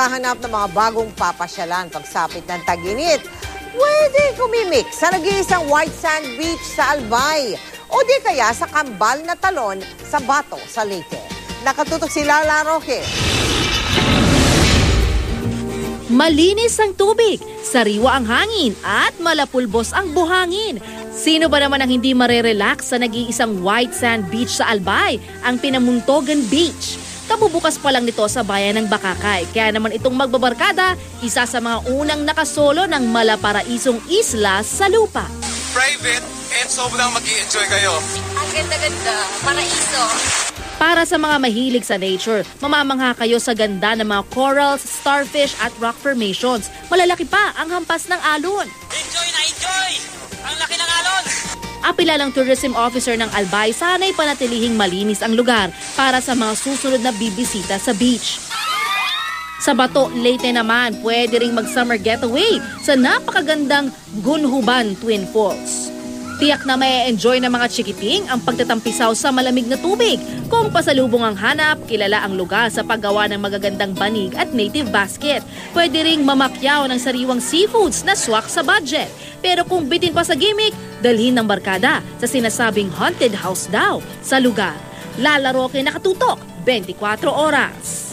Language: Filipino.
naghahanap ng mga bagong papasyalan pagsapit ng tag-init, pwede kumimik sa nag-iisang white sand beach sa Albay o di kaya sa kambal na talon sa Bato, sa Leyte. Nakatutok si Lala Roque. Malinis ang tubig, sariwa ang hangin at malapulbos ang buhangin. Sino ba naman ang hindi marerelax sa nag-iisang white sand beach sa Albay, ang Pinamuntogan Beach? Kabubukas pa lang nito sa bayan ng Bakakay, kaya naman itong magbabarkada, isa sa mga unang nakasolo ng malaparaisong isla sa lupa. Private and sobrang mag-i-enjoy kayo. Ang ganda-ganda, paraiso. Para sa mga mahilig sa nature, mamamangha kayo sa ganda ng mga corals, starfish at rock formations. Malalaki pa ang hampas ng alon. Enjoy na enjoy! Ang laki ng alon! Apila ng tourism officer ng Albay, sana'y panatilihing malinis ang lugar para sa mga susunod na bibisita sa beach. Sa Bato, Leyte naman, pwede ring mag-summer getaway sa napakagandang Gunhuban Twin Falls. Tiyak na may enjoy ng mga chikiting ang pagtatampisaw sa malamig na tubig. Kung pasalubong ang hanap, kilala ang lugar sa paggawa ng magagandang banig at native basket. Pwede ring mamakyaw ng sariwang seafoods na swak sa budget. Pero kung bitin pa sa gimmick, dalhin ng barkada sa sinasabing haunted house daw sa lugar. Lala Roque, nakatutok, 24 oras.